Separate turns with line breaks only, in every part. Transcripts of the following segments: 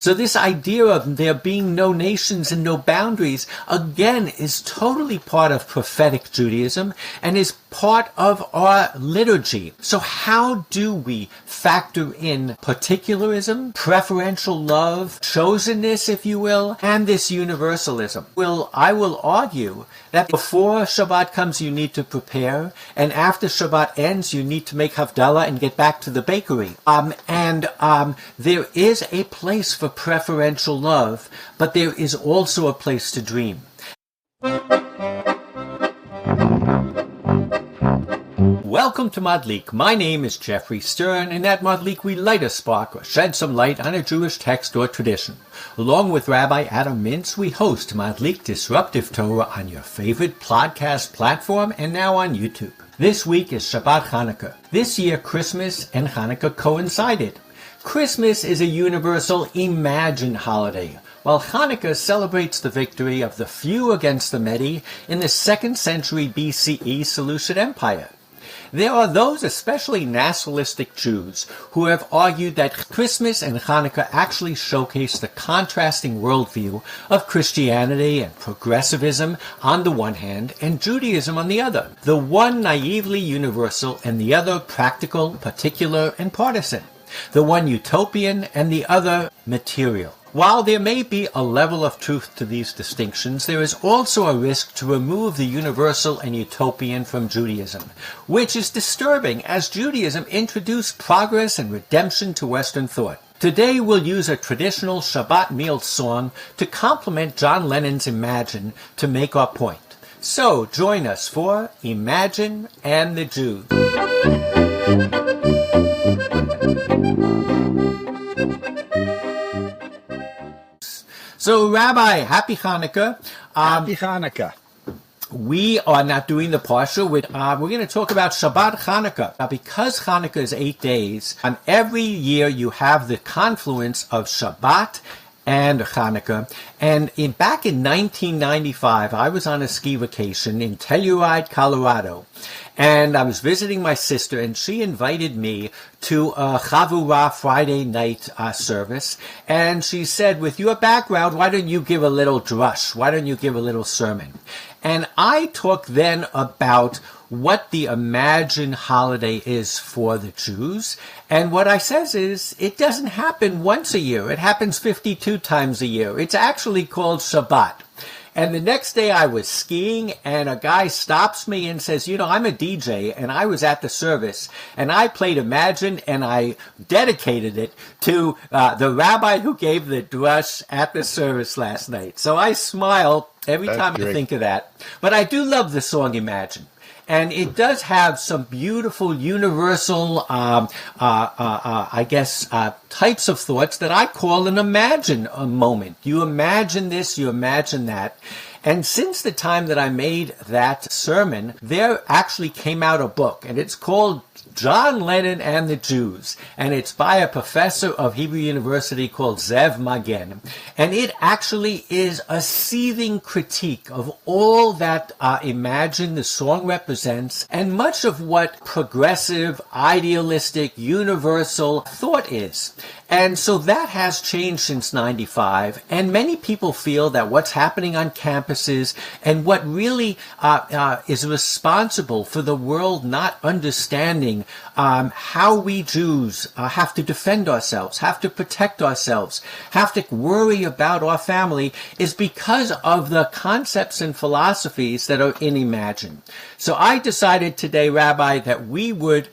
So this idea of there being no nations and no boundaries, again, is totally part of prophetic Judaism and is part of our liturgy. So how do we factor in particularism, preferential love, chosenness, if you will, and this universalism? Well, I will argue that before Shabbat comes, you need to prepare, and after Shabbat ends, you need to make Havdalah and get back to the bakery. There is a place for preferential love, but there is also a place to dream. Welcome to Madlik. My name is Geoffrey Stern, and at Madlik we light a spark or shed some light on a Jewish text or tradition. Along with Rabbi Mintz, we host Madlik Disruptive Torah on your favorite podcast platform and now on YouTube. This week is Shabbat Hanukkah. This year, Christmas and Hanukkah coincided. Christmas is a universal imagined holiday, while Hanukkah celebrates the victory of the few against the many in the 2nd century BCE Seleucid Empire. There are those, especially nationalistic Jews, who have argued that Christmas and Hanukkah actually showcase the contrasting worldview of Christianity and progressivism on the one hand and Judaism on the other, the one naively universal and the other practical, particular, and partisan, the one utopian and the other material. While there may be a level of truth to these distinctions, there is also a risk to remove the universal and utopian from Judaism, which is disturbing as Judaism introduced progress and redemption to Western thought. Today we'll use a traditional Shabbat meal song to complement John Lennon's Imagine to make our point. So join us for Imagine and the Jews. So, Rabbi, happy Hanukkah.
Happy Hanukkah.
We are not doing the parsha. We're going to talk about Shabbat Hanukkah. Now, because Hanukkah is 8 days, every year you have the confluence of Shabbat and Hanukkah. And back in 1995, I was on a ski vacation in Telluride, Colorado. And I was visiting my sister, and she invited me to a Chavurah Friday night service. And she said, with your background, why don't you give a little drush? Why don't you give a little sermon? And I talked then about what the imagined holiday is for the Jews. And what I says is, it doesn't happen once a year. It happens 52 times a year. It's actually called Shabbat. And the next day I was skiing, and a guy stops me and says, I'm a DJ, and I was at the service, and I played Imagine, and I dedicated it to the rabbi who gave the drush at the service last night. So I smile every time I think of that. But I do love the song Imagine. And it does have some beautiful, universal, types of thoughts that I call an imagine moment. You imagine this, you imagine that. And since the time that I made that sermon, there actually came out a book, and it's called John Lennon and the Jews, and it's by a professor of Hebrew University called Ze'ev Magen, and it actually is a seething critique of all that Imagine the song represents, and much of what progressive, idealistic, universal thought is. And so that has changed since 95, and many people feel that what's happening on campuses and what really is responsible for the world not understanding how we Jews have to defend ourselves, have to protect ourselves, have to worry about our family is because of the concepts and philosophies that are in Imagine. So I decided today, Rabbi, that we would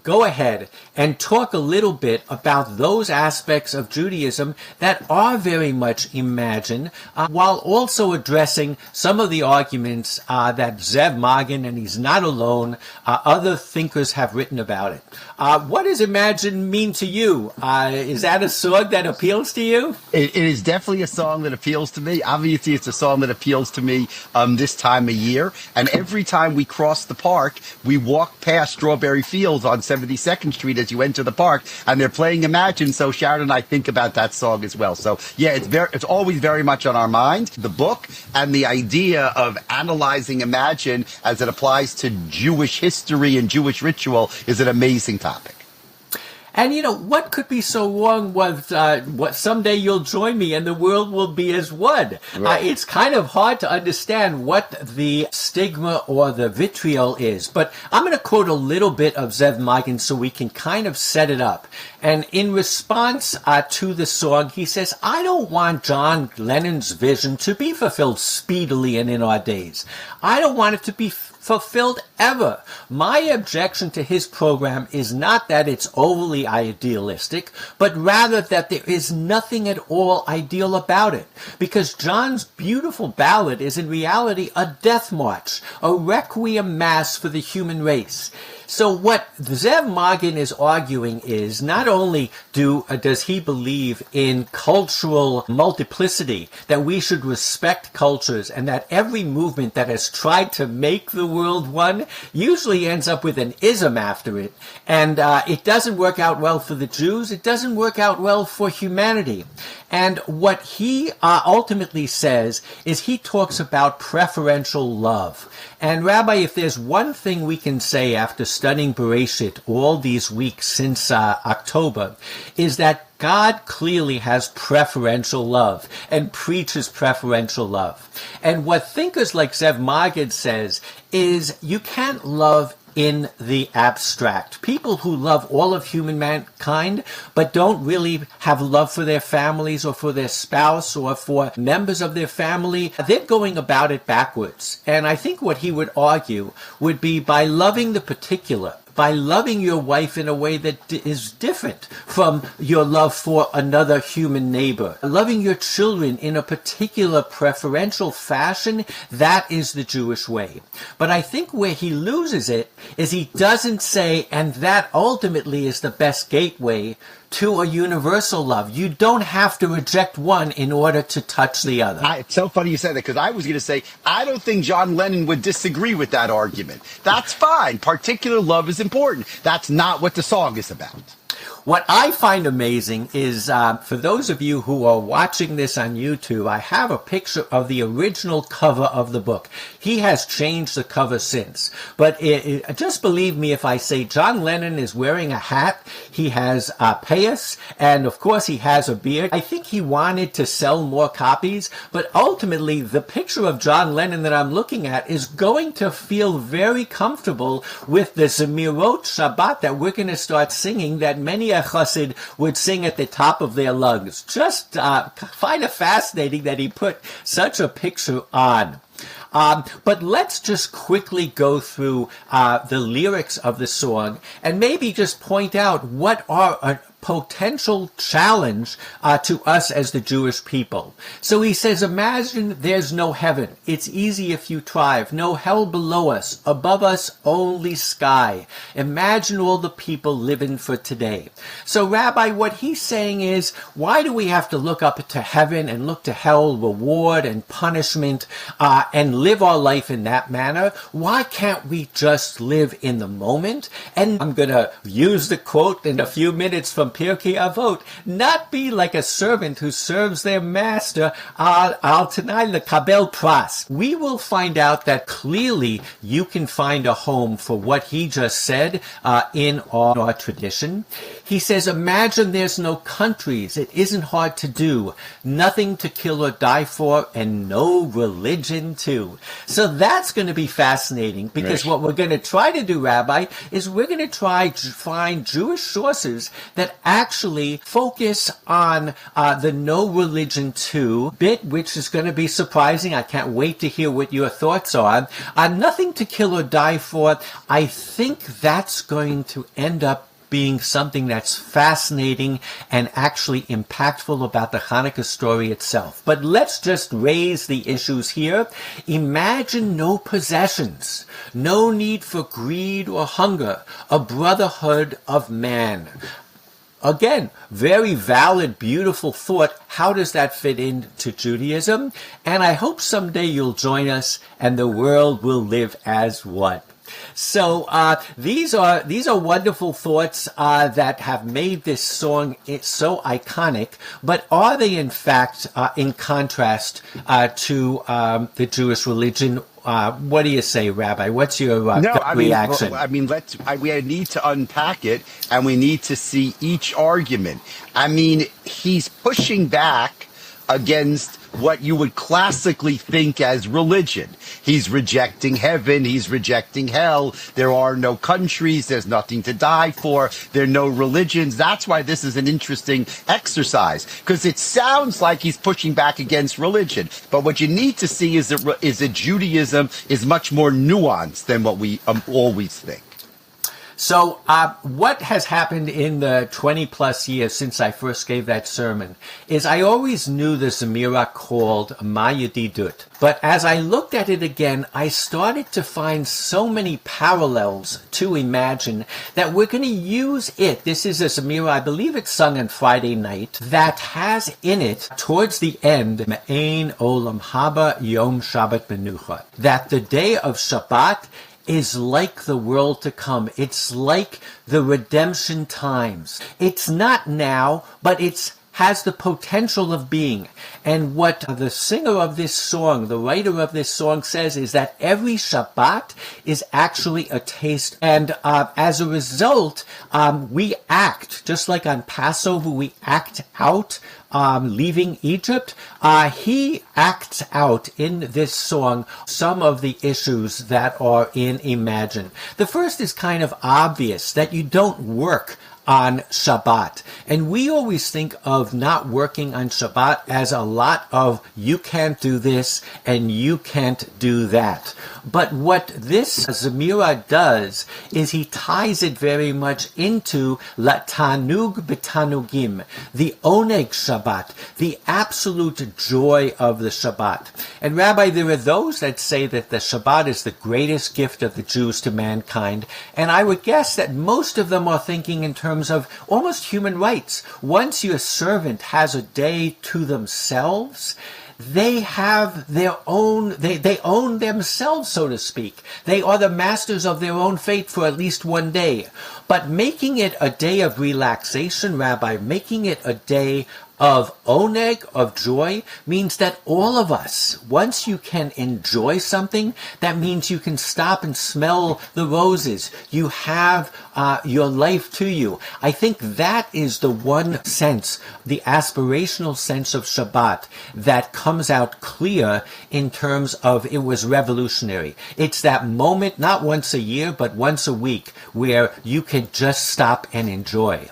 go ahead and talk a little bit about those aspects of Judaism that are very much Imagine, while also addressing some of the arguments that Ze'ev Magen, and he's not alone, other thinkers have written about it. What does Imagine mean to you? Is that a song that appeals to you?
It is definitely a song that appeals to me. Obviously, it's a song that appeals to me this time of year. And every time we cross the park, we walk past Strawberry Fields on 72nd Street as you enter the park, and they're playing Imagine. So Sharon and I think about that song as well. So yeah, it's always very much on our mind. The book and the idea of analyzing Imagine as it applies to Jewish history and Jewish ritual is an amazing topic.
And what could be so wrong with what someday you'll join me and the world will be as one?
Right.
It's kind of hard to understand what the stigma or the vitriol is. But I'm going to quote a little bit of Ze'ev Magen so we can kind of set it up. And in response to the song, he says, I don't want John Lennon's vision to be fulfilled speedily and in our days. I don't want it to be fulfilled ever. My objection to his program is not that it's overly idealistic, but rather that there is nothing at all ideal about it. Because John's beautiful ballad is in reality a death march, a requiem mass for the human race. So what Ze'ev Magen is arguing is not only does he believe in cultural multiplicity, that we should respect cultures, and that every movement that has tried to make the world one usually ends up with an ism after it. And it doesn't work out well for the Jews. It doesn't work out well for humanity. And what he ultimately says is he talks about preferential love. And Rabbi, if there's one thing we can say after studying Bereshit all these weeks since October, is that God clearly has preferential love and preaches preferential love. And what thinkers like Ze'ev Magen says is you can't love in the abstract. People who love all of human mankind but don't really have love for their families or for their spouse or for members of their family, they're going about it backwards. And I think what he would argue would be by loving the particular, by loving your wife in a way that is different from your love for another human neighbor. Loving your children in a particular preferential fashion, that is the Jewish way. But I think where he loses it is he doesn't say, and that ultimately is the best gateway to a universal love. You don't have to reject one in order to touch the other.
It's so funny you said that, because I was going to say, I don't think John Lennon would disagree with that argument. That's fine. Particular love is important. That's not what the song is about.
What I find amazing is, for those of you who are watching this on YouTube, I have a picture of the original cover of the book. He has changed the cover since. But just believe me if I say John Lennon is wearing a hat, he has a payas, and of course he has a beard. I think he wanted to sell more copies, but ultimately the picture of John Lennon that I'm looking at is going to feel very comfortable with the Zemirot Shabbat that we're going to start singing, that many a chassid would sing at the top of their lungs. Just find it fascinating that he put such a picture on. But let's just quickly go through the lyrics of the song and maybe just point out what are a potential challenge to us as the Jewish people. So he says, imagine there's no heaven. It's easy if you try. No hell below us. Above us, only sky. Imagine all the people living for today. So Rabbi, what he's saying is, why do we have to look up to heaven and look to hell, reward and punishment, and live our life in that manner? Why can't we just live in the moment? And I'm going to use the quote in a few minutes from Pirkei Avot, not be like a servant who serves their master, al tanai lekabel pras. We will find out that clearly you can find a home for what he just said in our tradition. He says, imagine there's no countries. It isn't hard to do. Nothing to kill or die for, and no religion too. So that's going to be fascinating, because what we're going to try to do, Rabbi, is we're going to try to find Jewish sources that actually focus on the no religion too bit, which is going to be surprising. I can't wait to hear what your thoughts are. Nothing to kill or die for. I think that's going to end up being something that's fascinating and actually impactful about the Hanukkah story itself. But let's just raise the issues here. Imagine no possessions, no need for greed or hunger, a brotherhood of man. Again, very valid, beautiful thought. How does that fit into Judaism? And I hope someday you'll join us and the world will live as one. So these are wonderful thoughts that have made this song so iconic. But are they in fact in contrast to the Jewish religion? What do you say, Rabbi? What's your reaction?
We need to unpack it, and we need to see each argument. I mean, he's pushing back against what you would classically think as religion. He's rejecting heaven. He's rejecting hell. There are no countries. There's nothing to die for. There are no religions. That's why this is an interesting exercise, because it sounds like he's pushing back against religion. But what you need to see is that Judaism is much more nuanced than what we always think.
So what has happened in the 20 plus years since I first gave that sermon is I always knew the Zemira called Ma Yedidut. But as I looked at it again, I started to find so many parallels to Imagine that we're going to use it. This is a Zemira, I believe it's sung on Friday night, that has in it, towards the end, Me'ein Olam Haba Yom Shabbat Menucha, that the day of Shabbat is like the world to come. It's like the redemption times. It's not now, but it's has the potential of being. And what the singer of this song, the writer of this song says is that every Shabbat is actually a taste. And as a result, we act, just like on Passover, we act out leaving Egypt. He acts out in this song some of the issues that are in Imagine. The first is kind of obvious, that you don't work on Shabbat. And we always think of not working on Shabbat as a lot of you can't do this and you can't do that. But what this Zemira does is he ties it very much into La Tanug B'Tanugim, the Oneg Shabbat, the absolute joy of the Shabbat. And Rabbi, there are those that say that the Shabbat is the greatest gift of the Jews to mankind. And I would guess that most of them are thinking in terms of almost human rights. Once your servant has a day to themselves, they have their own, they own themselves, so to speak. They are the masters of their own fate for at least one day. But making it a day of relaxation, Rabbi, making it a day of oneg, of joy, means that all of us, once you can enjoy something, that means you can stop and smell the roses. You have your life to you. I think that is the one sense, the aspirational sense of Shabbat, that comes out clear in terms of it was revolutionary. It's that moment, not once a year, but once a week, where you can just stop and enjoy.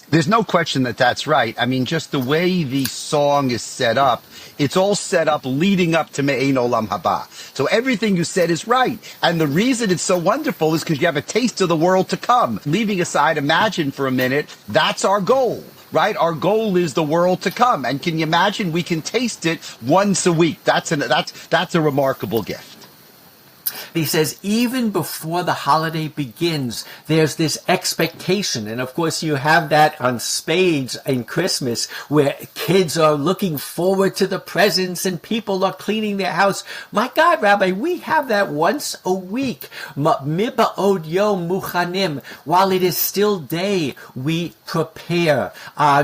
There's no question that that's right. I mean, just the way the song is set up, it's all set up leading up to Me'ein Olam Haba. So everything you said is right. And the reason it's so wonderful is because you have a taste of the world to come. Leaving aside Imagine for a minute, that's our goal, right? Our goal is the world to come. And can you imagine we can taste it once a week? That's a remarkable gift.
He says, even before the holiday begins, there's this expectation. And of course, you have that on spades in Christmas, where kids are looking forward to the presents and people are cleaning their house. My God, Rabbi, we have that once a week. Miba'od yom muchanim. While it is still day, we prepare.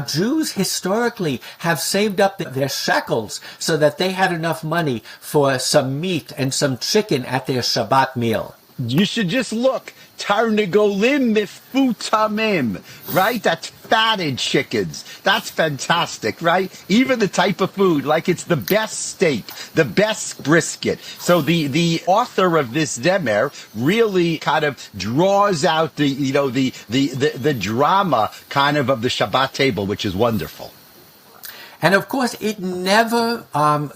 Jews historically have saved up their shekels so that they had enough money for some meat and some chicken at their Shabbat meal.
You should just look. Tarnegolim mifutamim, right? That's fatted chickens. That's fantastic, right? Even the type of food, like it's the best steak, the best brisket. So the author of this Demer really kind of draws out the drama kind of the Shabbat table, which is wonderful.
And of course, it never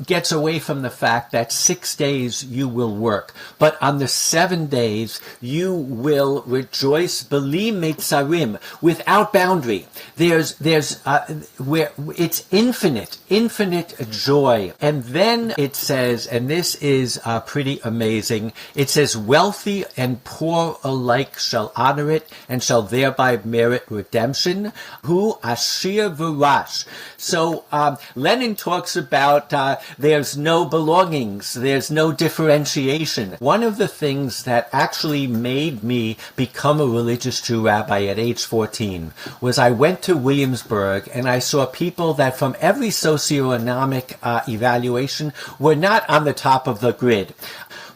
gets away from the fact that 6 days you will work. But on the 7 days, you will rejoice, beli mitzarim, without boundary. There's where it's infinite joy. And then it says, and this is pretty amazing, it says, wealthy and poor alike shall honor it and shall thereby merit redemption. Hu ashir v'rash. So, Lennon talks about there's no belongings, there's no differentiation. One of the things that actually made me become a religious Jew rabbi at age 14 was I went to Williamsburg and I saw people that from every socioeconomic evaluation were not on the top of the grid.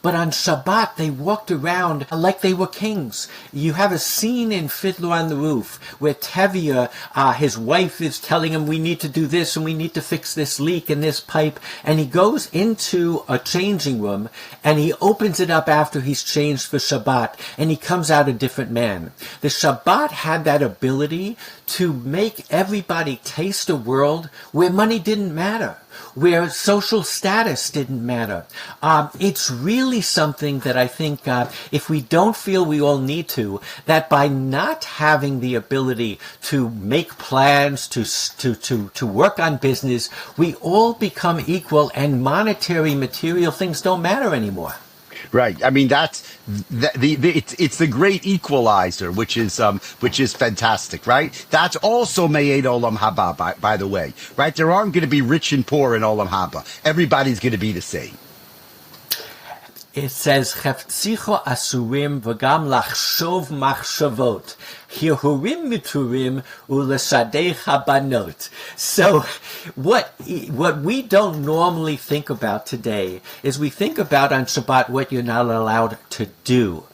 But on Shabbat, they walked around like they were kings. You have a scene in Fiddler on the Roof where Tevye, his wife, is telling him, we need to do this and we need to fix this leak in this pipe. And he goes into a changing room and he opens it up after he's changed for Shabbat and he comes out a different man. The Shabbat had that ability to make everybody taste a world where money didn't matter, where social status didn't matter. It's really something that I think if we don't feel we all need to, that by not having the ability to make plans, to work on business, we all become equal and monetary material things don't matter anymore.
Right. I mean, it's the great equalizer, which is fantastic, right? That's also Me'ed Olam Haba, by the way, right? There aren't going to be rich and poor in Olam Haba. Everybody's going to be the same.
It says, Chefzicho asurim v'gam lachshov machshavot, hihurim miturim uleshadei chabanot. So what we don't normally think about today is we think about on Shabbat what you're not allowed to do.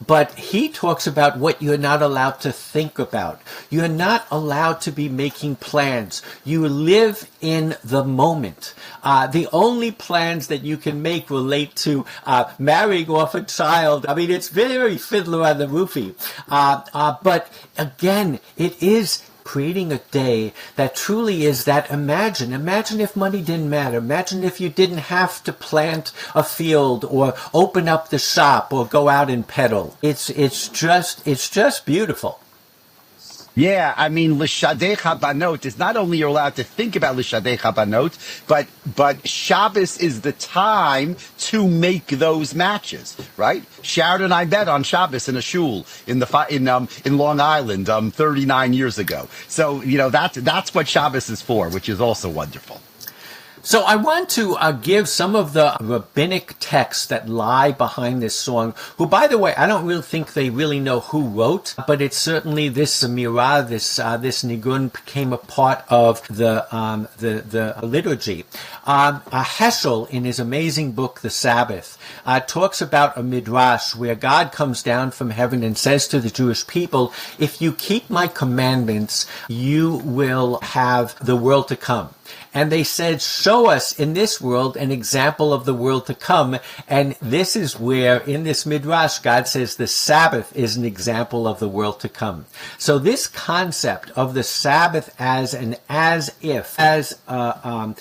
But he talks about what you're not allowed to think about. You're not allowed to be making plans. You live in the moment. The only plans that you can make relate to marrying off a child. I mean, it's very Fiddler on the Roofy. But again, it is creating a day that truly is that imagine if money didn't matter. Imagine if you didn't have to plant a field or open up the shop or go out and peddle. It's just beautiful.
Yeah, I mean, L'Shadei Chabanot is not only you're allowed to think about L'Shadei Chabanot, but Shabbos is the time to make those matches, right? Sharon and I met on Shabbos in a shul in Long Island 39 years ago. So, that's what Shabbos is for, which is also wonderful.
So I want to give some of the rabbinic texts that lie behind this song, who, by the way, I don't really think they really know who wrote, but it's certainly this mirah, this nigun became a part of the liturgy. Heschel, in his amazing book, The Sabbath, talks about a midrash where God comes down from heaven and says to the Jewish people, if you keep my commandments, you will have the world to come. And they said, show us in this world an example of the world to come. And this is where, in this midrash, God says the Sabbath is an example of the world to come. So this concept of the Sabbath as an as-if, as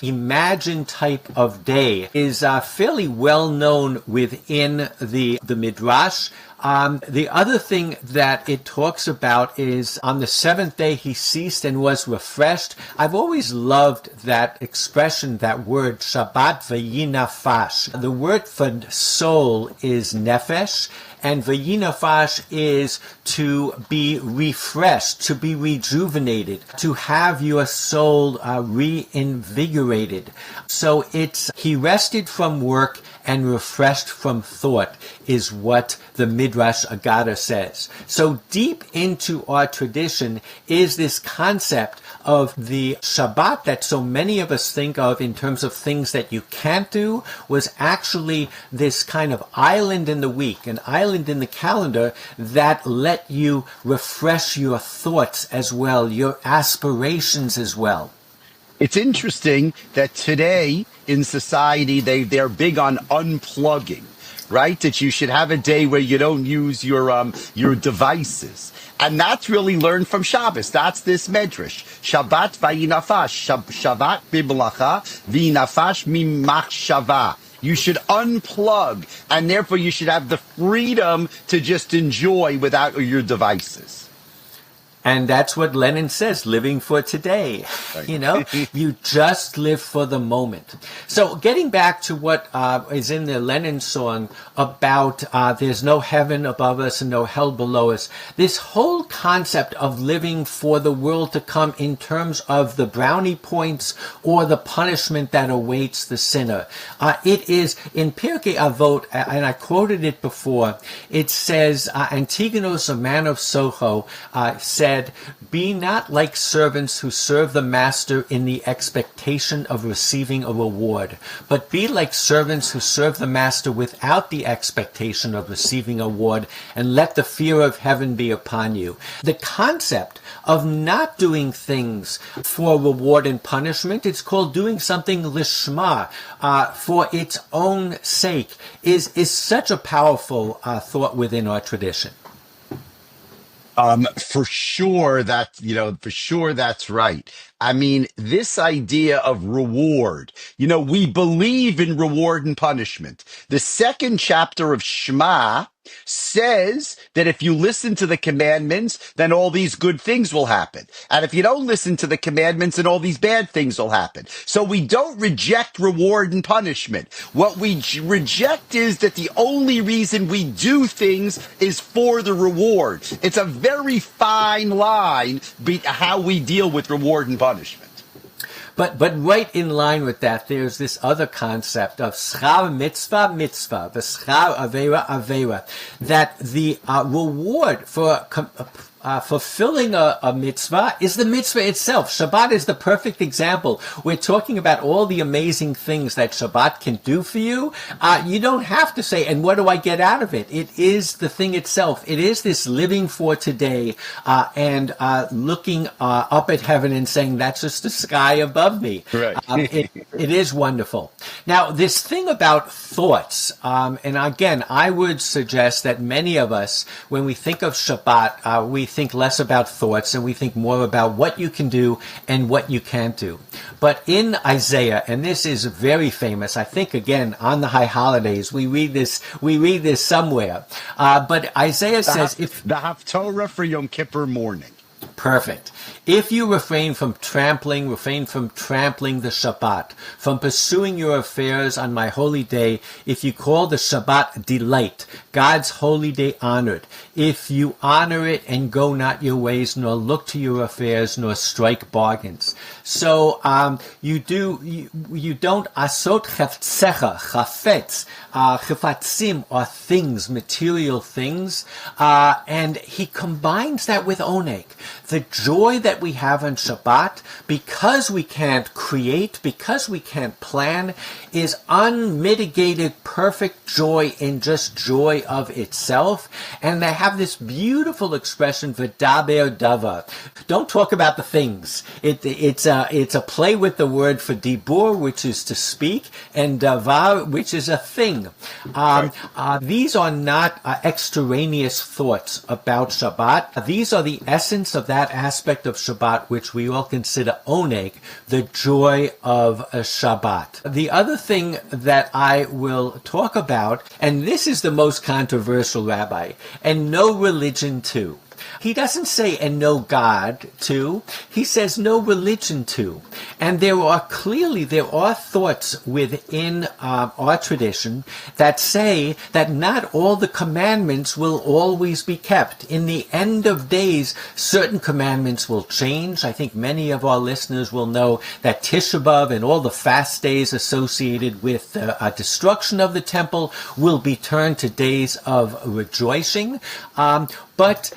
imagined type of day is fairly well known within the midrash. The other thing that it talks about is on the seventh day he ceased and was refreshed. I've always loved that expression, that word, Shabbat v'yinafash. The word for soul is nefesh, and v'yinafash is to be refreshed, to be rejuvenated, to have your soul reinvigorated. So he rested from work and refreshed from thought is what the Midrash Agada says. So deep into our tradition is this concept of the Shabbat that so many of us think of in terms of things that you can't do was actually this kind of island in the week, an island in the calendar that let you refresh your thoughts as well, your aspirations as well.
It's interesting that today in society, they're big on unplugging, right? That you should have a day where you don't use your devices. And that's really learned from Shabbos. That's this medrash. Shabbat v'yinafash. Shabbat b'melacha v'yinafash mimachshava. You should unplug, and therefore you should have the freedom to just enjoy without your devices.
And that's what Lennon says, living for today.
Right.
You just live for the moment. So getting back to what is in the Lennon song about there's no heaven above us and no hell below us, this whole concept of living for the world to come in terms of the brownie points or the punishment that awaits the sinner. It is in Pirkei Avot, and I quoted it before, it says, Antigonus, a man of Soho, said, "Be not like servants who serve the master in the expectation of receiving a reward, but be like servants who serve the master without the expectation of receiving a reward, and let the fear of heaven be upon you." The concept of not doing things for reward and punishment, it's called doing something lishma, for its own sake, is such a powerful thought within our tradition.
For sure that's right. I mean, this idea of reward, we believe in reward and punishment. The second chapter of Shema says that if you listen to the commandments, then all these good things will happen. And if you don't listen to the commandments, then all these bad things will happen. So we don't reject reward and punishment. What we reject is that the only reason we do things is for the reward. It's a very fine line how we deal with reward and punishment.
But right in line with that, there's this other concept of schar mitzvah, mitzvah, the schar avera, avera, that the reward for fulfilling a mitzvah is the mitzvah itself. Shabbat is the perfect example. We're talking about all the amazing things that Shabbat can do for you. You don't have to say, and what do I get out of it? It is the thing itself. It is this living for today and looking up at heaven and saying, that's just the sky above me.
Right.
It is wonderful. Now, this thing about thoughts, and again, I would suggest that many of us, when we think of Shabbat, we think less about thoughts and we think more about what you can do and what you can't do. But in Isaiah, and this is very famous, I think again on the high holidays, we read this somewhere. But Isaiah says, if
the Haftorah for Yom Kippur morning.
Perfect. If you refrain from trampling the Shabbat, from pursuing your affairs on my holy day, if you call the Shabbat delight, God's holy day honored, if you honor it and go not your ways, nor look to your affairs, nor strike bargains. So you don't asot chafetzecha, chafetz, chifatzim are things, material things, and he combines that with oneg. The joy that we have on Shabbat, because we can't create, because we can't plan, is unmitigated, perfect joy in just joy of itself. And they have this beautiful expression, v'daber davar. Don't talk about the things. It's a play with the word for dibur, which is to speak, and davar, which is a thing. These are not extraneous thoughts about Shabbat. These are the essence of that aspect of Shabbat which we all consider oneg, the joy of a Shabbat. The other thing that I will talk about, and this is the most controversial, Rabbi, and no religion too. He doesn't say, and no God too. He says, no religion too. And there are thoughts within our tradition that say that not all the commandments will always be kept. In the end of days, certain commandments will change. I think many of our listeners will know that Tisha B'Av and all the fast days associated with the destruction of the temple will be turned to days of rejoicing. But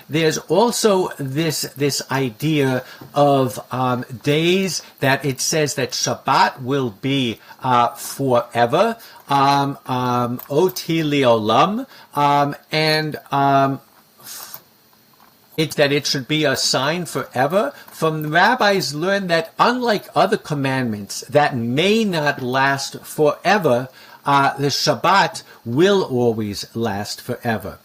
there's also this idea of days that it says that Shabbat will be forever, oti leolam, and it should be a sign forever. From the rabbis learn that unlike other commandments that may not last forever, the Shabbat will always last forever.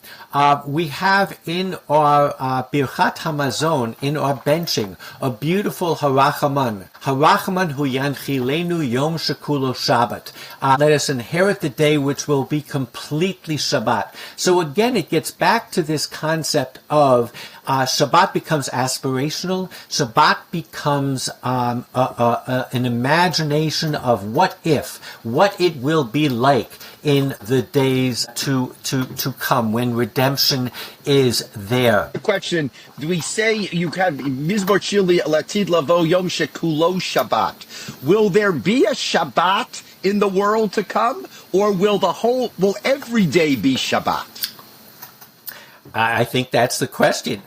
We have in our Birchat Hamazon, in our benching, a beautiful Harachaman. Harachaman hu yanchilenu yom shekulo Shabbat. Let us inherit the day which will be completely Shabbat. So again, it gets back to this concept of Shabbat becomes aspirational. Shabbat becomes an imagination of what it will be like in the days to come when redemption is there.
The question, do we say you have Mizmor Shili Latid Lavo Yom Shekulo Shabbat? Will there be a Shabbat in the world to come, or will every day be Shabbat?
I think that's the question.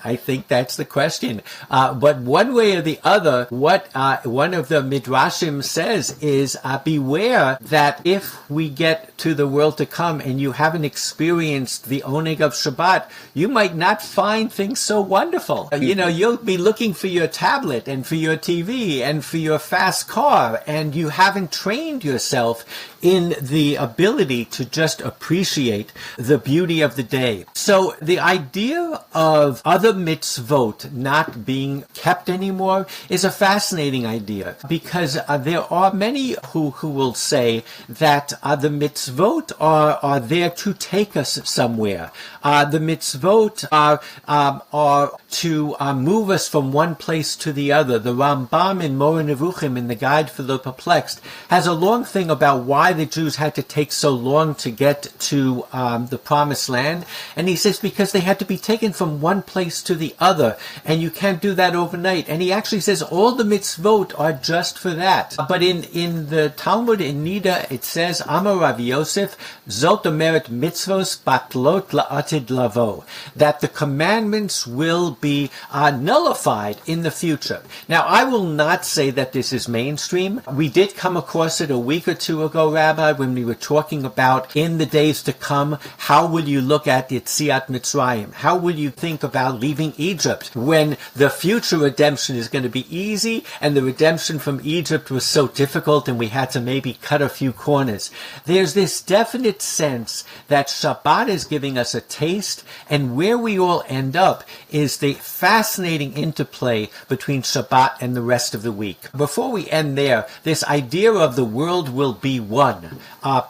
But one way or the other, what one of the midrashim says is, beware that if we get to the world to come and you haven't experienced the oneg of Shabbat, you might not find things so wonderful. You'll be looking for your tablet and for your TV and for your fast car, and you haven't trained yourself in the ability to just appreciate the beauty of the day. So the idea of other mitzvot not being kept anymore is a fascinating idea, because there are many who will say that the mitzvot are there to take us somewhere. The mitzvot are to move us from one place to the other. The Rambam in Moreh Nevuchim, in the Guide for the Perplexed, has a long thing about why the Jews had to take so long to get to the Promised Land. And he says because they had to be taken from one place to the other, and you can't do that overnight. And he actually says all the mitzvot are just for that. But in the Talmud in Nida, it says, Amar Rav Yosef, Zot omeret mitzvos batlot la'atid lavo, that the commandments will be nullified in the future. Now, I will not say that this is mainstream. We did come across it a week or two ago, Rabbi, when we were talking about in the days to come, how will you look at Yetziat Mitzrayim? How will you think about leaving Egypt when the future redemption is going to be easy and the redemption from Egypt was so difficult and we had to maybe cut a few corners? There's this definite sense that Shabbat is giving us a taste, and where we all end up is the fascinating interplay between Shabbat and the rest of the week. Before we end there, this idea of the world will be one.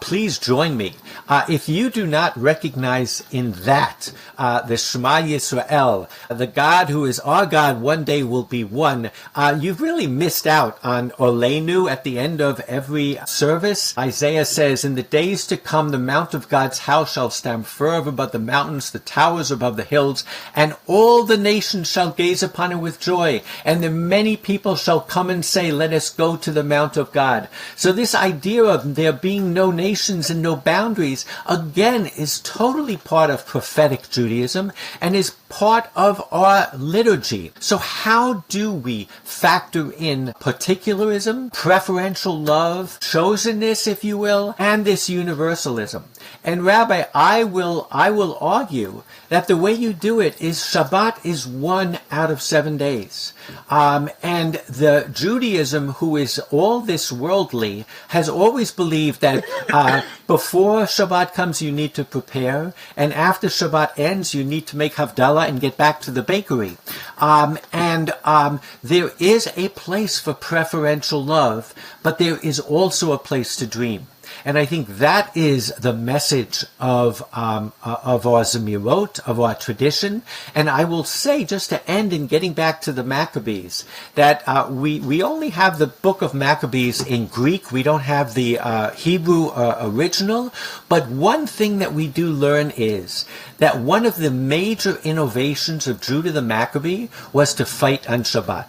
Please join me. If you do not recognize in that the Shema Yisrael, the God who is our God one day will be one, you've really missed out on Olenu at the end of every service. Isaiah says, in the days to come, the mount of God's house shall stand firm above the mountains, the towers above the hills, and all the nations shall gaze upon it with joy. And the many people shall come and say, let us go to the mount of God. So this idea of there being no nations and no boundaries, again, is totally part of prophetic Judaism and is part of our liturgy. So how do we factor in particularism, preferential love, chosenness, if you will, and this universalism? And Rabbi, I will argue that the way you do it is Shabbat is 1 out of 7 days. And the Judaism, who is all this worldly, has always believed that before Shabbat comes, you need to prepare, and after Shabbat ends, you need to make Havdalah and get back to the bakery. There is a place for preferential love, but there is also a place to dream. And I think that is the message of our Zemirot, of our tradition. And I will say, just to end in getting back to the Maccabees, that we only have the book of Maccabees in Greek. We don't have the Hebrew original. But one thing that we do learn is that one of the major innovations of Judah the Maccabee was to fight on Shabbat.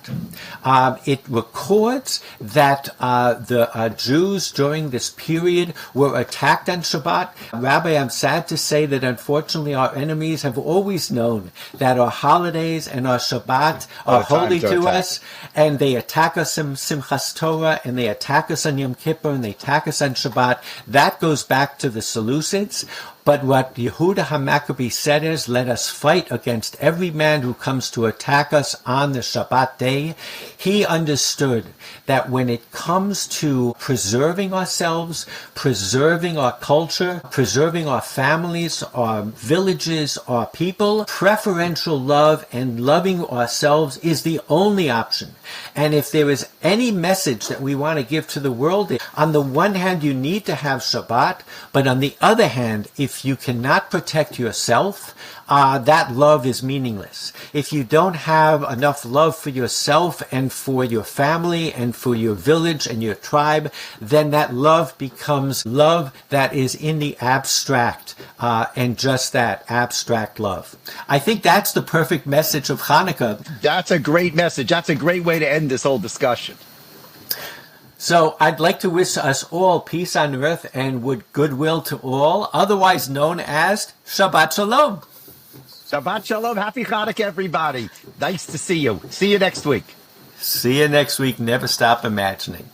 It records that the Jews during this period were attacked on Shabbat. Rabbi, I'm sad to say that unfortunately our enemies have always known that our holidays and our Shabbat are holy to us, and they attack us in Simchas Torah, and they attack us on Yom Kippur, and they attack us on Shabbat. That goes back to the Seleucids. But what Yehuda HaMaccabee said is, let us fight against every man who comes to attack us on the Shabbat day. He understood that when it comes to preserving ourselves, preserving our culture, preserving our families, our villages, our people, preferential love and loving ourselves is the only option. And if there is any message that we want to give to the world, on the one hand, you need to have Shabbat, but on the other hand, if you cannot protect yourself, that love is meaningless. If you don't have enough love for yourself and for your family and for your village and your tribe, then that love becomes love that is in the abstract, and just that, abstract love. I think that's the perfect message of Hanukkah.
That's a great message. That's a great way to end this whole discussion.
So I'd like to wish us all peace on earth and goodwill to all, otherwise known as Shabbat Shalom.
Shabbat Shalom. Happy Hanukkah, everybody. Nice to see you. See you next week.
See you next week. Never stop imagining.